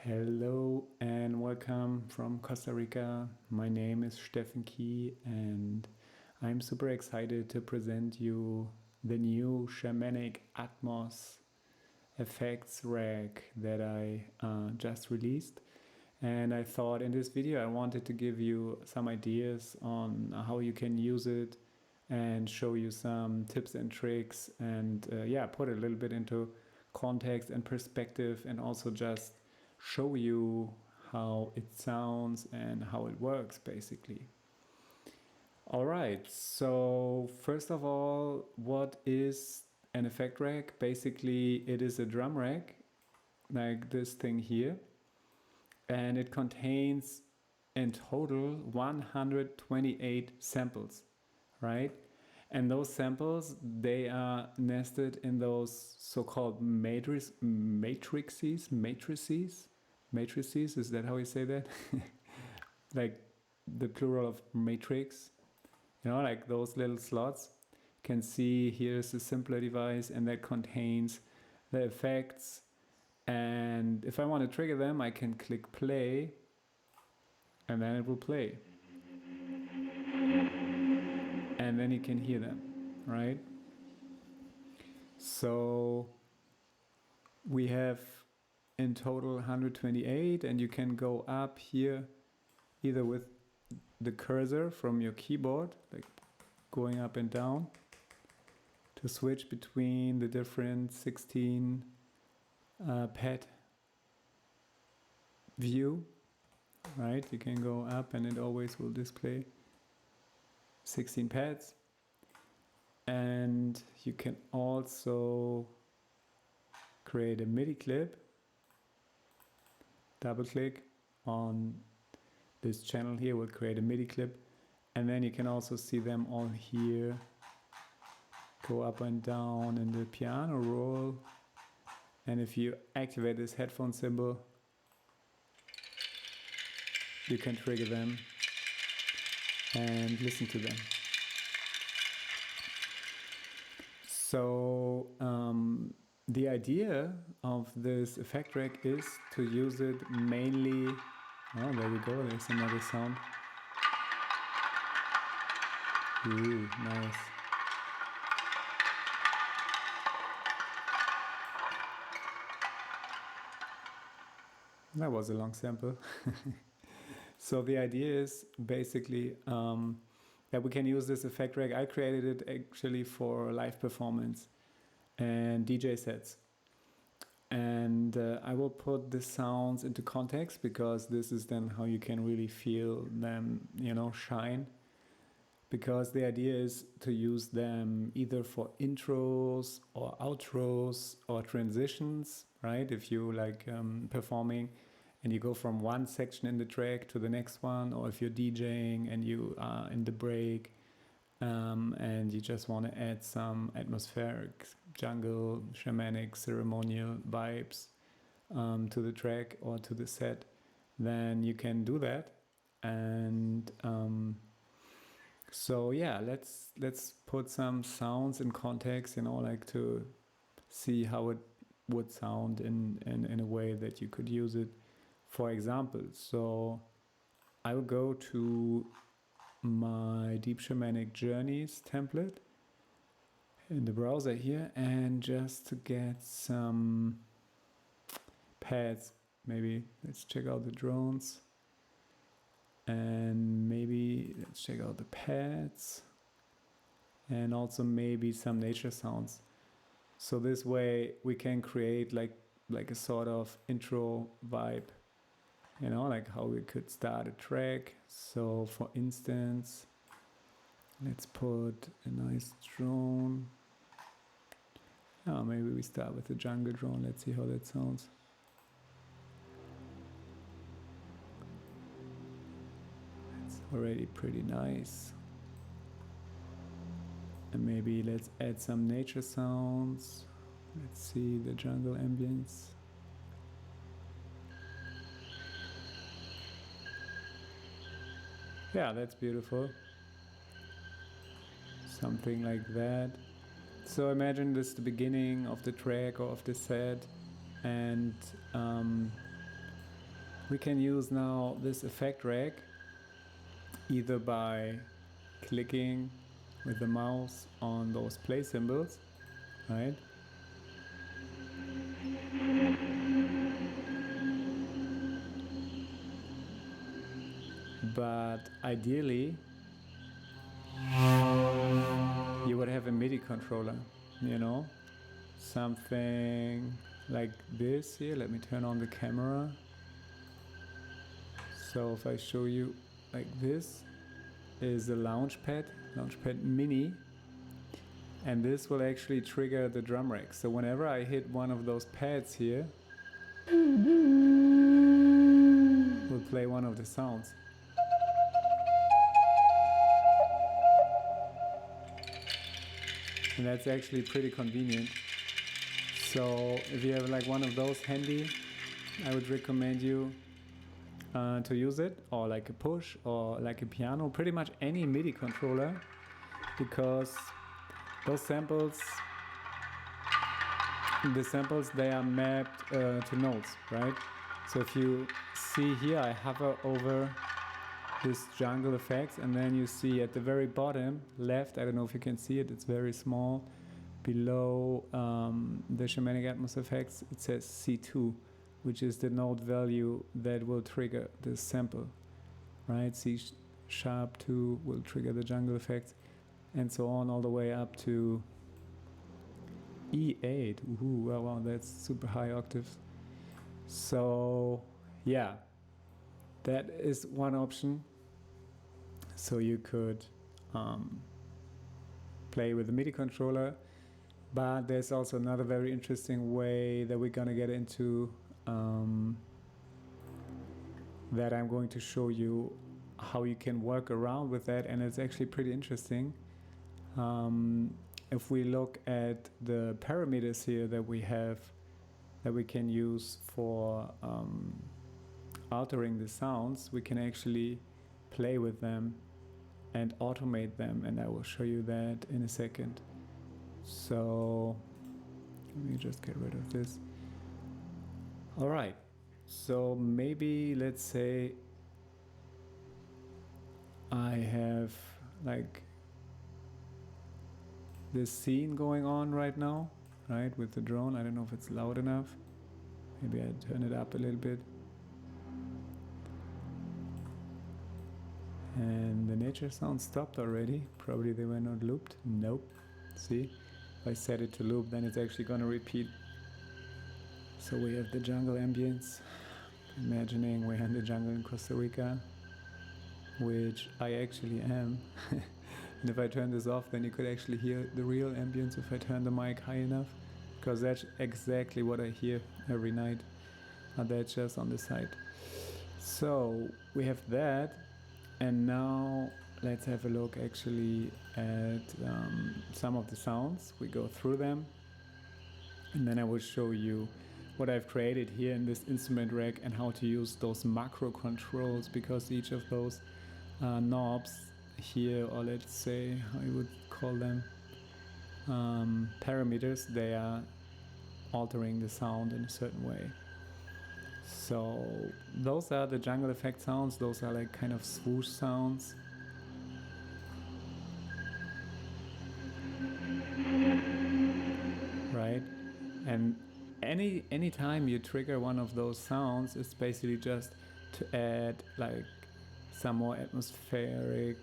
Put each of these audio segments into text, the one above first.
Hello and welcome from Costa Rica. My name is Steffen Key and I'm super excited to present you the new Shamanic Atmos FX Rack that I just released. And I thought in this video I wanted to give you some ideas on how you can use it and show you some tips and tricks and put a little bit into context and perspective, and also just show you how it sounds and how it works basically. Alright, so first of all, what is an effect rack? Basically it is a drum rack like this thing here, and it contains in total 128 samples, right? And those samples, they are nested in those so-called matrices, is that how you say that? Like the plural of matrix, you know, like those little slots. You can see here's a simpler device and that contains the effects. And if I want to trigger them, I can click play and then it will play. And then you can hear them, right? So we have in total 128, and you can go up here either with the cursor from your keyboard, like going up and down, to switch between the different 16 pad view, right? You can go up and it always will display 16 pads. And you can also create a MIDI clip. Double click on this channel here will create a MIDI clip, and then you can also see them all here go up and down in the piano roll. And if you activate this headphone symbol, you can trigger them and listen to them. So the idea of this effect rack is to use it mainly. Oh, there we go, there's another sound. Ooh, nice. That was a long sample. So the idea is basically that we can use this effect rack. I created it actually for live performance and DJ sets. And I will put the sounds into context, because this is then how you can really feel them, you know, shine. Because the idea is to use them either for intros or outros or transitions, right? If you like performing and you go from one section in the track to the next one, or if you're DJing and you are in the break and you just want to add some atmospheric, jungle, shamanic, ceremonial vibes to the track or to the set, then you can do that. And so yeah, let's put some sounds in context, you know, like to see how it would sound in a way that you could use it. For example, so I will go to my DEEP SHAMANIC JOURNEYS template in the browser here, and just to get some pads, maybe let's check out the drones, and maybe let's check out the pads, and also maybe some nature sounds. So this way we can create like a sort of intro vibe, you know, like how we could start a track. So for instance, let's put a nice drone. Oh, maybe we start with the jungle drone. Let's see how that sounds. It's already pretty nice. And maybe let's add some nature sounds. Let's see the jungle ambience. Yeah, that's beautiful. Something like that. So imagine this is the beginning of the track or of the set, and We can use now this effect rack either by clicking with the mouse on those play symbols, right? But ideally, you would have a MIDI controller, you know? Something like this here. Let me turn on the camera. So if I show you like this is a launchpad mini, and this will actually trigger the drum rack. So whenever I hit one of those pads here, we'll play one of the sounds. And that's actually pretty convenient. So if you have like one of those handy, I would recommend you to use it, or like a push or like a piano, pretty much any MIDI controller, because those samples, they are mapped to notes, right? So if you see here, I hover over this jungle effects, and then you see at the very bottom left, I don't know if you can see it, it's very small, below the Shamanic Atmos FX, it says C2, which is the note value that will trigger this sample, right? C sharp 2 will trigger the jungle effects, and so on all the way up to E8. Ooh, wow, that's super high octaves. So yeah, that is one option. So you could play with the MIDI controller, but there's also another very interesting way that we're gonna get into, that I'm going to show you how you can work around with that, and it's actually pretty interesting. If we look at the parameters here that we have, that we can use for altering the sounds, we can actually play with them and automate them, and I will show you that in a second. So let me just get rid of this. All right, so maybe let's say I have like this scene going on right now, right, with the drone. I don't know if it's loud enough. Maybe I turn it up a little bit. And the nature sound stopped already. Probably they were not looped. Nope. See, if I set it to loop, then it's actually going to repeat. So we have the jungle ambience, imagining we're in the jungle in Costa Rica, which I actually am. And if I turn this off, then you could actually hear the real ambience if I turn the mic high enough, because that's exactly what I hear every night. And that's just on the side. So we have that, and now let's have a look actually at some of the sounds. We go through them, and then I will show you what I've created here in this instrument rack and how to use those macro controls, because each of those knobs here, or let's say how you would call them, parameters, they are altering the sound in a certain way. So those are the jungle effect sounds. Those are like kind of swoosh sounds. Right? And any time you trigger one of those sounds, it's basically just to add like some more atmospheric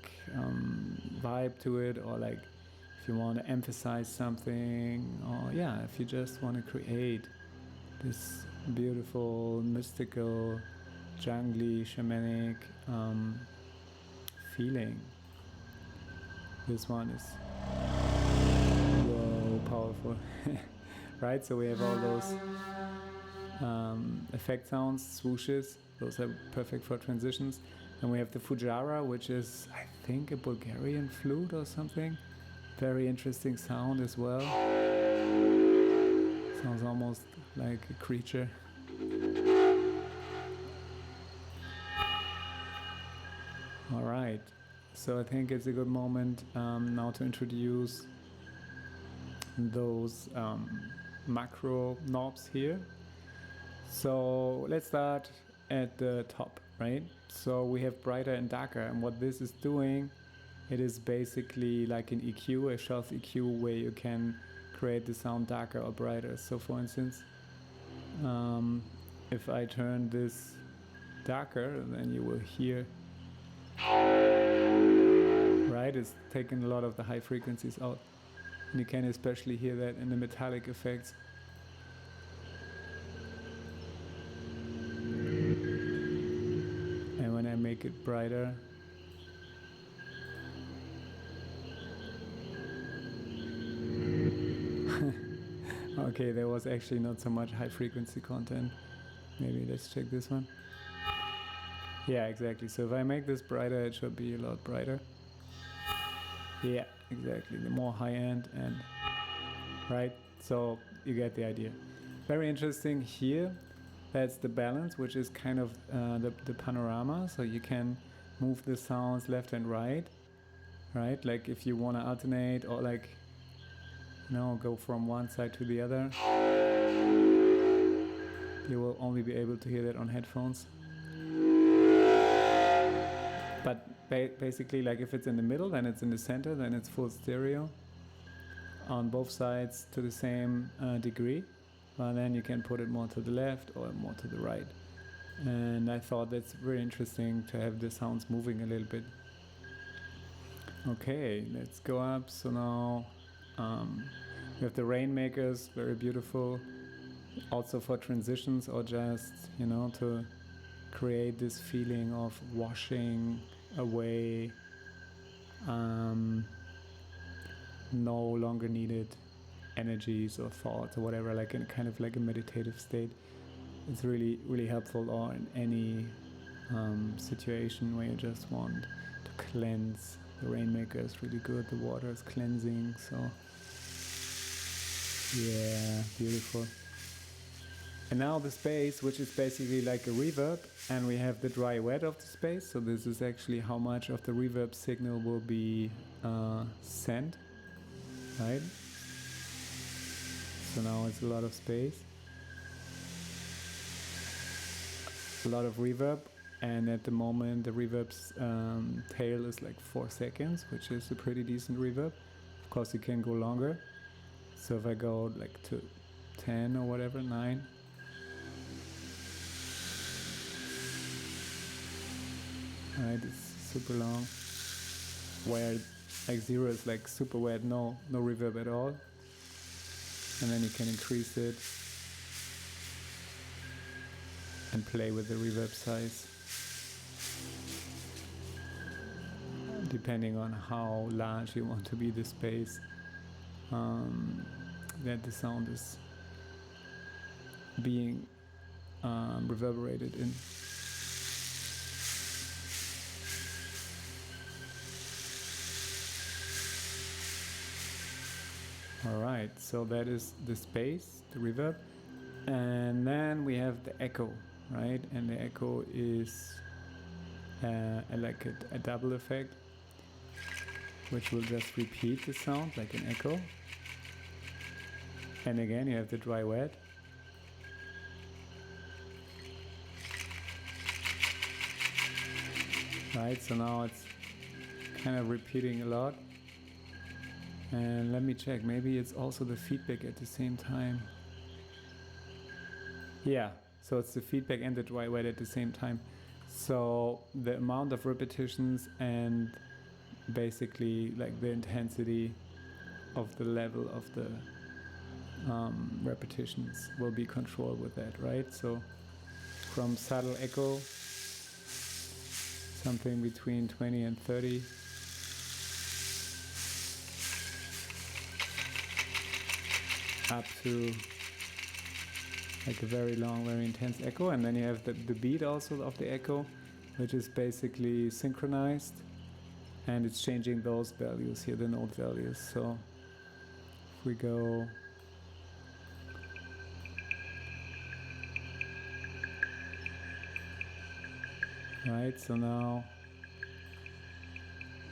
vibe to it, or like if you want to emphasize something, or yeah, if you just want to create this beautiful, mystical, jungly, shamanic feeling. This one is whoa, powerful. Right, so we have all those effect sounds, swooshes, those are perfect for transitions. And we have the Fujara, which is, I think, a Bulgarian flute or something. Very interesting sound as well. Sounds almost like a creature. All right, so I think it's a good moment now to introduce those macro knobs here. So let's start at the top, right? So we have brighter and darker, and what this is doing, it is basically like an EQ, a shelf EQ, where you can create the sound darker or brighter. So for instance, if I turn this darker, then you will hear, right, it's taking a lot of the high frequencies out. And you can especially hear that in the metallic effects. And when I make it brighter, okay, there was actually not so much high frequency content. Maybe let's check this one. Yeah, exactly. So if I make this brighter, it should be a lot brighter. Yeah, exactly. The more high end, and right, so you get the idea. Very interesting here. That's the balance, which is kind of the panorama. So you can move the sounds left and right, right? Like if you want to alternate, or like, you know, go from one side to the other. You will only be able to hear that on headphones. But basically, like if it's in the middle, then it's in the center, then it's full stereo on both sides to the same degree. But then you can put it more to the left or more to the right. And I thought that's very interesting to have the sounds moving a little bit. Okay, let's go up. So now we have the rainmakers, very beautiful. Also for transitions, or just, you know, to create this feeling of washing away no longer needed energies or thoughts or whatever, like in kind of like a meditative state. It's really, really helpful, or in any situation where you just want to cleanse. The rainmaker is really good, the water is cleansing, so yeah, beautiful. And now the space, which is basically like a reverb, and we have the dry wet of the space. So this is actually how much of the reverb signal will be sent, right? So now it's a lot of space, a lot of reverb, and at the moment the reverb's tail is like 4 seconds, which is a pretty decent reverb. Of course you can go longer. So if I go like to 10 or whatever, 9. Right, it's super long. Where like 0 is like super wet, no reverb at all. And then you can increase it and play with the reverb size, depending on how large you want to be the space that the sound is being reverberated in. Alright, so that is the space, the reverb, and then we have the echo, right? And the echo is like a double effect, which will just repeat the sound like an echo. And again you have the dry wet. Right, so now it's kind of repeating a lot. And let me check, maybe it's also the feedback at the same time. Yeah, so it's the feedback and the dry wet at the same time. So the amount of repetitions and basically like the intensity of the level of the repetitions will be controlled with that, right? So from subtle echo, something between 20 and 30, up to like a very long, very intense echo. And then you have the beat also of the echo, which is basically synchronized, and it's changing those values here, the note values. So if we go right, so now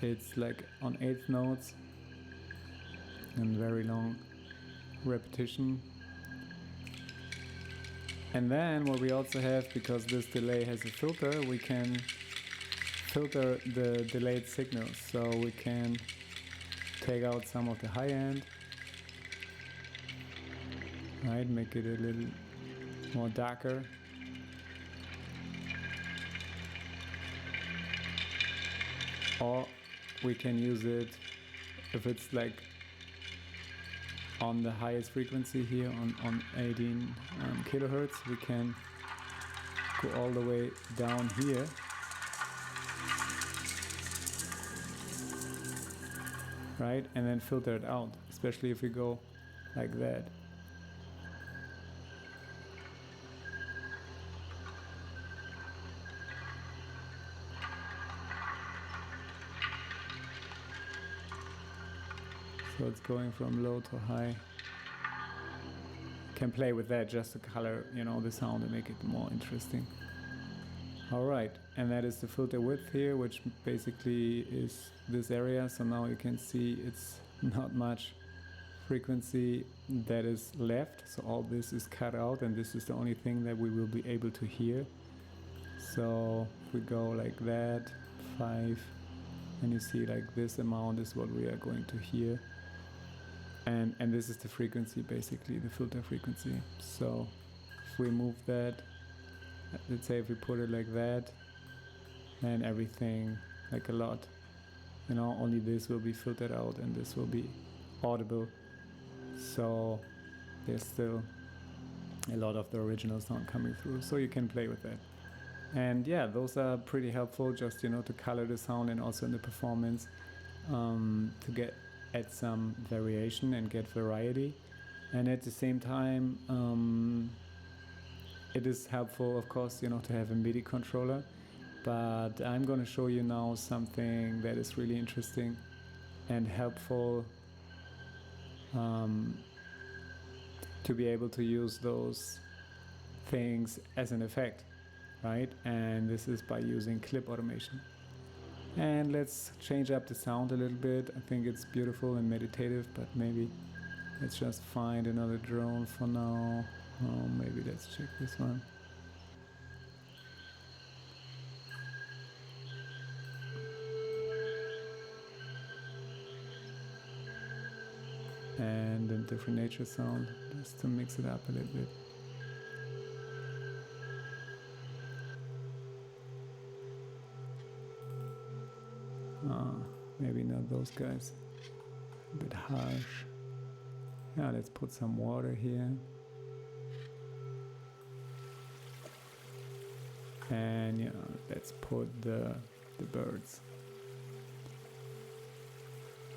it's like on 8th notes and very long repetition. And then what we also have, because this delay has a filter, we can filter the delayed signals. So we can take out some of the high end, right? Make it a little more darker. Or we can use it if it's like on the highest frequency here on 18 kilohertz, we can go all the way down here. Right? And then filter it out, especially if we go like that. So it's going from low to high. Can play with that just to color, you know, the sound and make it more interesting. All right, and that is the filter width here, which basically is this area. So now you can see it's not much frequency that is left. So all this is cut out, and this is the only thing that we will be able to hear. So if we go like that, 5, and you see like this amount is what we are going to hear. And this is the frequency, basically, the filter frequency. So if we move that, let's say if we put it like that, then everything, like a lot, you know, only this will be filtered out and this will be audible. So there's still a lot of the original sound coming through, so you can play with that. And yeah, those are pretty helpful, just, you know, to color the sound and also in the performance, to add some variation and get variety. And at the same time, it is helpful, of course, you know, to have a MIDI controller. But I'm going to show you now something that is really interesting and helpful, to be able to use those things as an effect, right? And this is by using clip automation. And let's change up the sound a little bit. I think it's beautiful and meditative, but maybe let's just find another drone for now. Oh, maybe let's check this one. And a different nature sound, just to mix it up a little bit. Maybe not those guys, a bit harsh. Yeah, let's put some water here. And yeah, let's put the birds.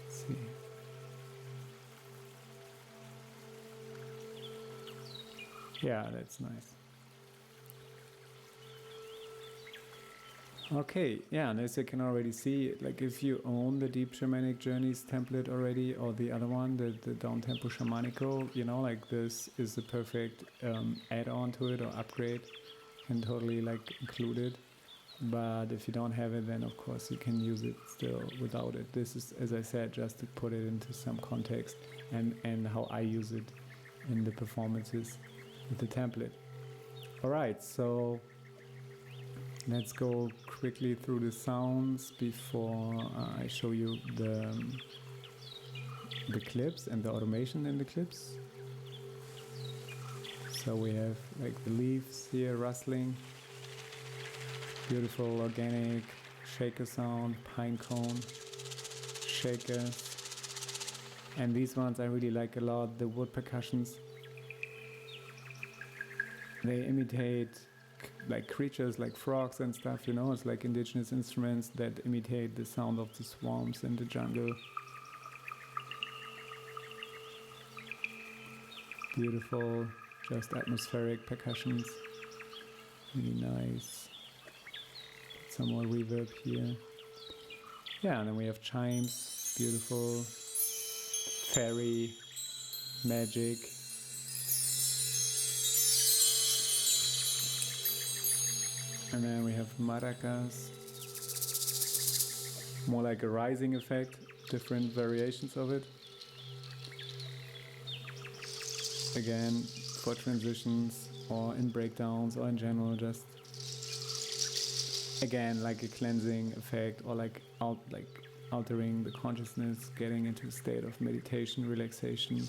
Let's see. Yeah, that's nice. Okay, yeah, and as you can already see, like if you own the DEEP Shamanic Journeys template already, or the other one, the DOWMTEMPO Shamanico, you know, like this is the perfect add-on to it or upgrade, and totally like include it. But if you don't have it, then of course you can use it still without it. This is, as I said, just to put it into some context and how I use it in the performances with the template. All right, so let's go quickly through the sounds before I show you the clips and the automation in the clips. So we have like the leaves here rustling, beautiful organic shaker sound, pine cone shakers, and these ones I really like a lot, the wood percussions. They imitate like creatures like frogs and stuff, you know, it's like indigenous instruments that imitate the sound of the swamps in the jungle. Beautiful, just atmospheric percussions, really nice. Put some more reverb here. Yeah, and then we have chimes, beautiful, fairy, magic. And then we have maracas, more like a rising effect, different variations of it. Again, for transitions, or in breakdowns or in general, just again like a cleansing effect, or like altering the consciousness, getting into a state of meditation, relaxation,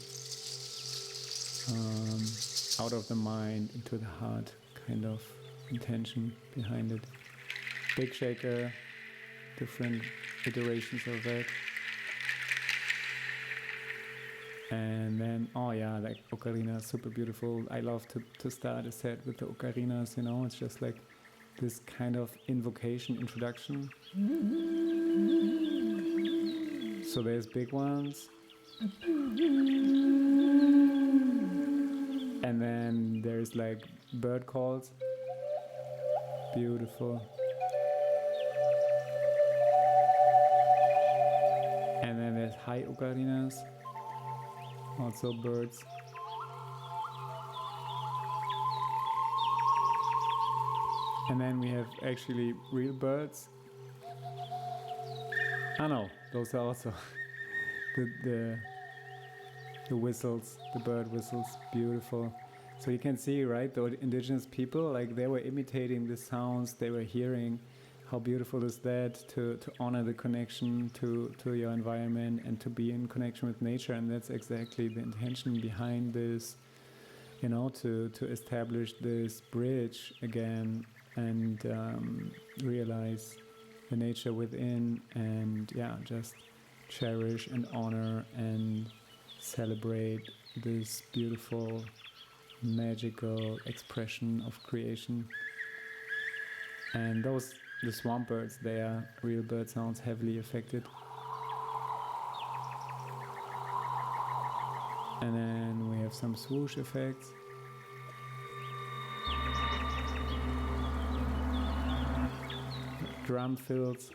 out of the mind into the heart kind of intention behind it. Big shaker, different iterations of that. And then, oh yeah, like ocarina, super beautiful. I love to start a set with the ocarinas, you know, it's just like this kind of invocation, introduction. So there's big ones. And then there's like bird calls. Beautiful. And then there's high ocarinas. Also birds. And then we have actually real birds. Ah no, those are also the whistles, the bird whistles, beautiful. So you can see, right, the indigenous people, like they were imitating the sounds they were hearing. How beautiful is that, to honor the connection to your environment and to be in connection with nature. And that's exactly the intention behind this, you know, to establish this bridge again and realize the nature within, and yeah, just cherish and honor and celebrate this beautiful, magical expression of creation. And the swamp birds, they are real bird sounds, heavily affected. And then we have some swoosh effects. Drum fills,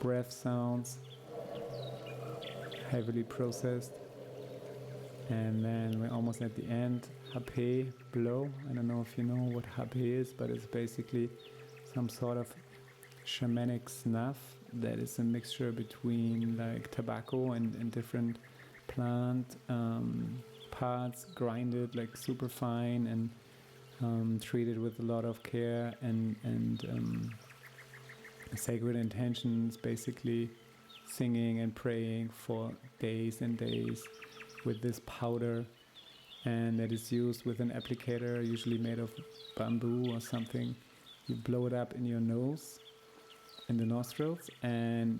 breath sounds, heavily processed. And then we're almost at the end. Hape, blow. I don't know if you know what hape is, but it's basically some sort of shamanic snuff that is a mixture between like tobacco and different plant parts, grinded like super fine and treated with a lot of care and sacred intentions, basically singing and praying for days and days with this powder, and that is used with an applicator, usually made of bamboo or something. You blow it up in your nose, in the nostrils, and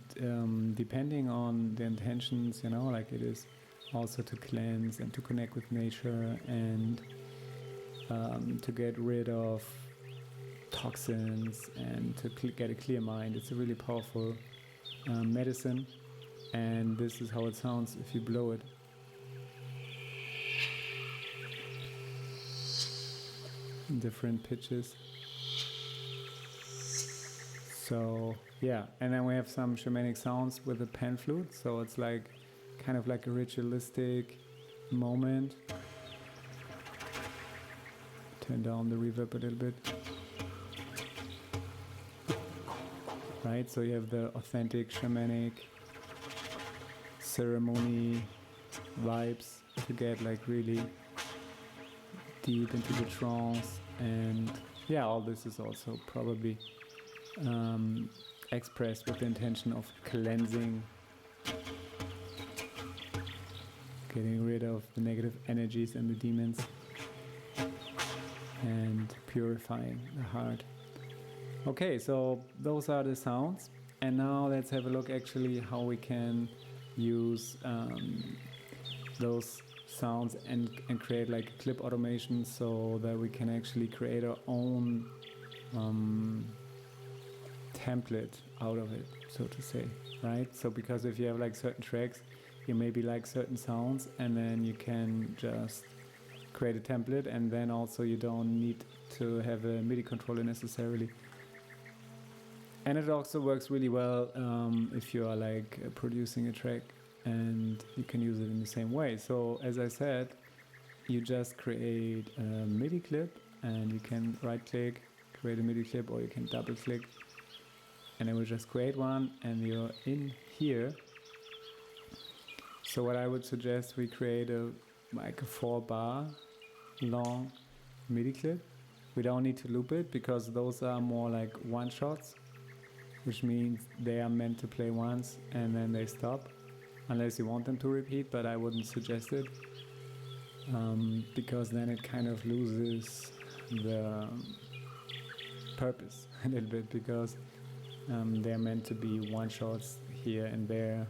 depending on the intentions, you know, like it is also to cleanse and to connect with nature and to get rid of toxins and to get a clear mind. It's a really powerful medicine, and this is how it sounds if you blow it. Different pitches. So yeah, and then we have some shamanic sounds with the pan flute, so it's like kind of like a ritualistic moment. Turn down the reverb a little bit. Right, so you have the authentic shamanic ceremony vibes to get like really deep into the trance. And yeah, all this is also probably expressed with the intention of cleansing, getting rid of the negative energies and the demons, and purifying the heart. Okay, so those are the sounds, and now let's have a look actually how we can use those sounds and create like a clip automation, so that we can actually create our own template out of it, so to say, right? So because if you have like certain tracks, you maybe like certain sounds, and then you can just create a template, and then also you don't need to have a MIDI controller necessarily. And it also works really well if you are like producing a track, and you can use it in the same way. So as I said, you just create a MIDI clip, and you can right click, create a MIDI clip, or you can double click, and it will just create one, and you're in here. So what I would suggest, we create a like a 4-bar long MIDI clip. We don't need to loop it because those are more like one shots, which means they are meant to play once and then they stop, unless you want them to repeat, but I wouldn't suggest it, because then it kind of loses the purpose a little bit, because they're meant to be one shots here and there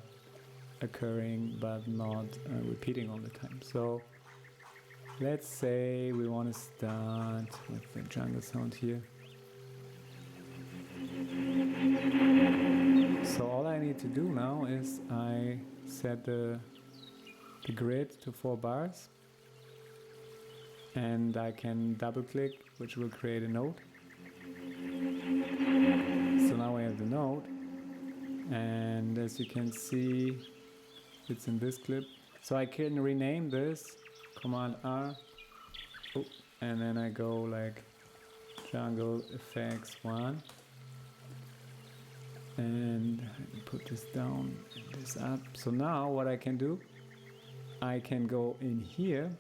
occurring, but not repeating all the time. So let's say we want to start with the jungle sound here. So all I need to do now is I set the grid to 4 bars, and I can double click, which will create a note. So now we have the note, and as you can see, it's in this clip. So I can rename this, Command R, and then I go like Jungle FX 1, and I put this down and this up. So now what I can do, I can go in here,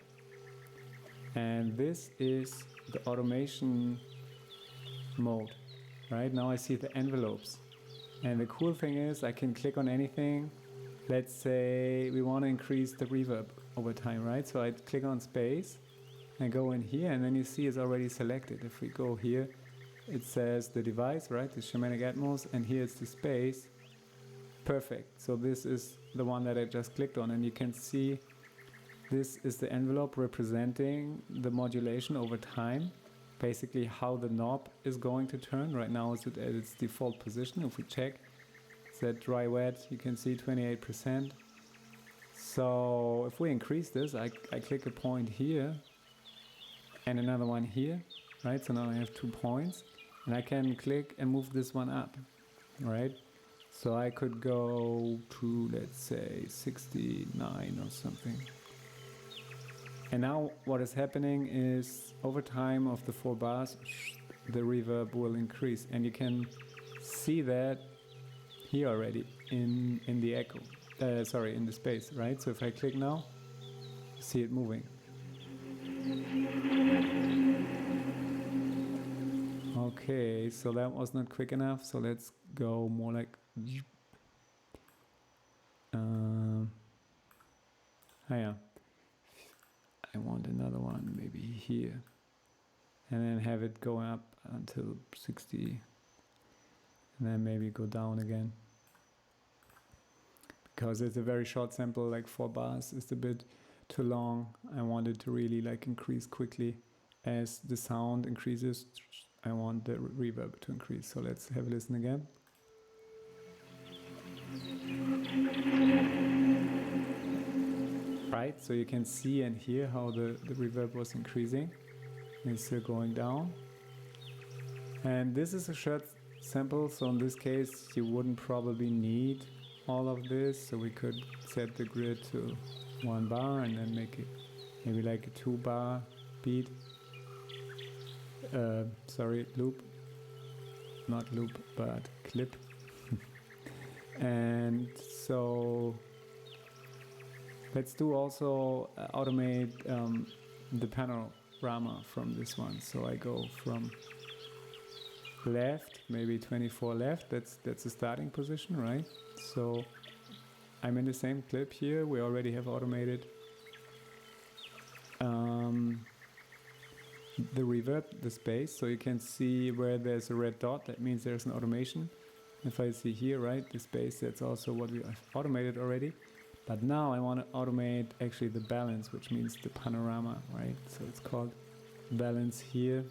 and this is the automation mode. Right now I see the envelopes, and the cool thing is I can click on anything. Let's say we want to increase the reverb over time, right? So I click on space and go in here, and then you see it's already selected. If we go here, it says the device, right? The Shamanic Atmos, and here it's the space. Perfect. So this is the one that I just clicked on, and you can see this is the envelope representing the modulation over time. Basically how the knob is going to turn. Right now it's at its default position. If we check, it's at dry wet, you can see 28%. So if we increase this, I click a point here and another one here, right? So now I have 2 points, and I can click and move this one up, right? So I could go to, let's say, 69 or something. And now what is happening is, over time of the 4 bars, the reverb will increase, and you can see that here already in the echo, in the space, right? So if I click now, you see it moving. Okay, so that was not quick enough, so let's go more like yeah. I want another one maybe here, and then have it go up until 60, and then maybe go down again, because it's a very short sample, like 4 bars is a bit too long. I want it to really like increase quickly. As the sound increases, I want the reverb to increase. So let's have a listen again. Right, so you can see and hear how the reverb was increasing. It's still going down. And this is a short sample, so in this case you wouldn't probably need all of this. So we could set the grid to 1 bar and then make it maybe like a 2 bar beat. Loop. Not loop, but clip. And so let's do also automate the panorama from this one. So I go from left, maybe 24 left. That's the starting position, right? So I'm in the same clip here. We already have automated the reverb, the space. So you can see where there's a red dot. That means there's an automation. If I see here, right, the space, that's also what we have automated already. But now I want to automate actually the balance, which means the panorama, right? So it's called balance here,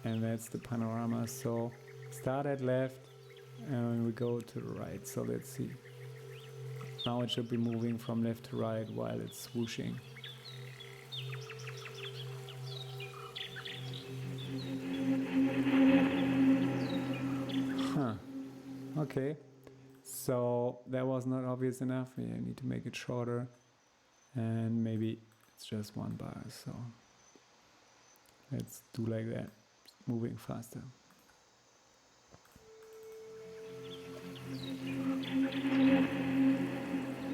and that's the panorama. So start at left and we go to the right. So let's see. Now it should be moving from left to right while it's swooshing. Okay, so that was not obvious enough. I need to make it shorter, and maybe it's just 1 bar. So let's do like that, moving faster.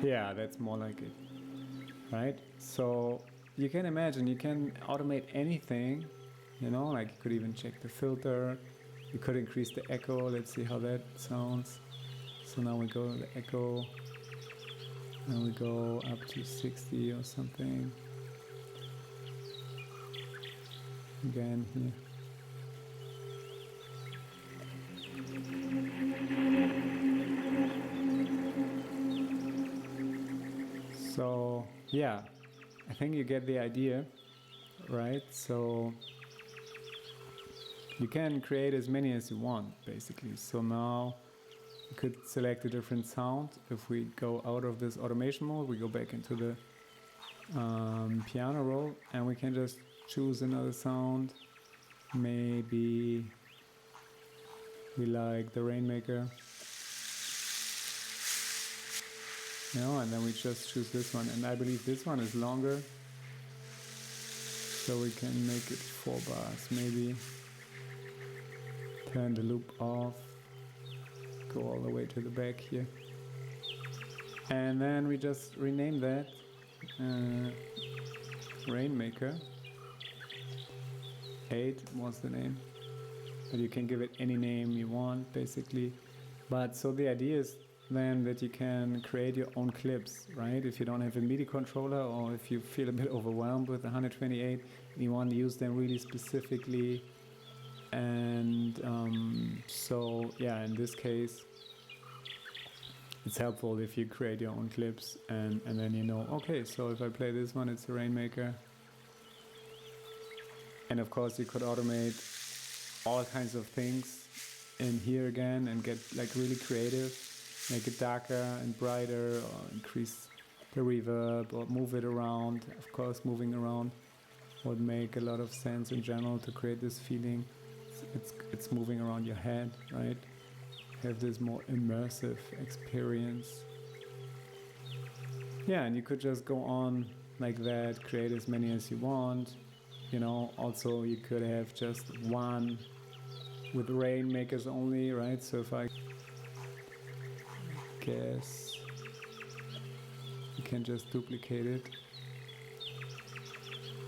Yeah, that's more like it. right? So you can imagine you can automate anything, you know, like you could even check the filter, you could increase the echo. Let's see how that sounds. So now we go to the echo and we go up to 60 or something. Again here. So yeah, I think you get the idea, right? So you can create as many as you want, basically. So now you could select a different sound. If we go out of this automation mode, we go back into the piano roll, and we can just choose another sound. Maybe we like the Rainmaker, you know, and then we just choose this one. And I believe this one is longer, so we can make it 4 bars. Maybe turn the loop off, go all the way to the back here, and then we just rename that Rainmaker 8 was the name, but you can give it any name you want, basically. But so the idea is then that you can create your own clips, right? If you don't have a MIDI controller, or if you feel a bit overwhelmed with 128 and you want to use them really specifically. And so yeah, in this case it's helpful if you create your own clips, and then you know, okay, so if I play this one, it's a Rainmaker. And of course you could automate all kinds of things in here again and get like really creative, make it darker and brighter, or increase the reverb, or move it around. Of course, moving around would make a lot of sense in general to create this feeling. It's moving around your head, right? Have this more immersive experience. Yeah, and you could just go on like that, create as many as you want. You know, also you could have just one with Rainmakers only, right? So if I guess you can just duplicate it,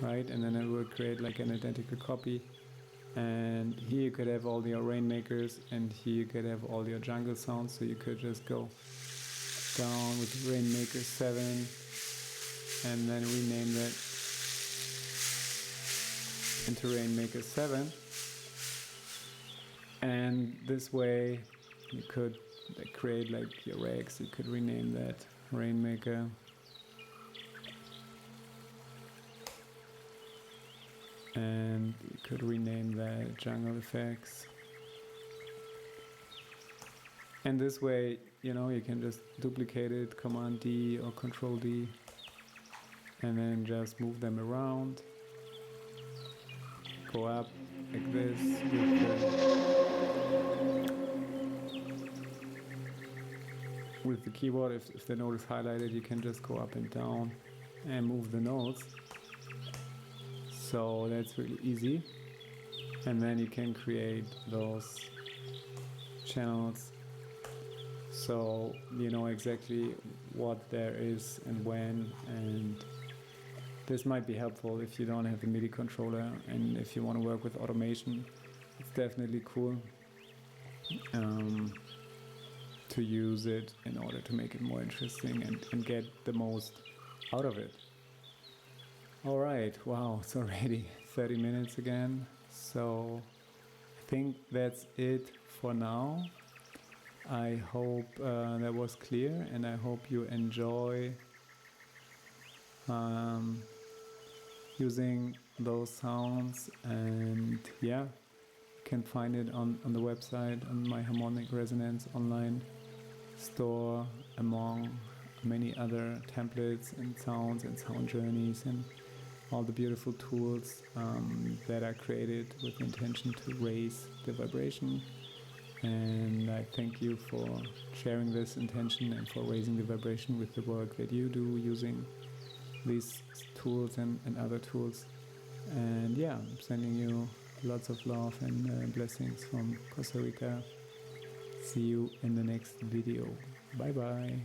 right? And then it will create like an identical copy. And here you could have all your Rainmakers, and here you could have all your jungle sounds. So you could just go down with Rainmaker 7 and then rename that into Rainmaker 7. And this way you could create like your racks. You could rename that Rainmaker. And you could rename that Jungle Effects. And this way, you know, you can just duplicate it, Command D or Control D, and then just move them around. Go up like this with the keyboard. If the note is highlighted, you can just go up and down and move the notes. So that's really easy. And then you can create those channels so you know exactly what there is and when. And this might be helpful if you don't have a MIDI controller, and if you want to work with automation, it's definitely cool to use it in order to make it more interesting and get the most out of it. Alright, wow, it's already 30 minutes again, so I think that's it for now. I hope that was clear, and I hope you enjoy using those sounds. And yeah, you can find it on the website, on my Harmonic Resonance online store, among many other templates and sounds and sound journeys and all the beautiful tools that are created with the intention to raise the vibration. And I thank you for sharing this intention and for raising the vibration with the work that you do using these tools and other tools. And yeah, I'm sending you lots of love and blessings from Costa Rica. See you in the next video. Bye bye.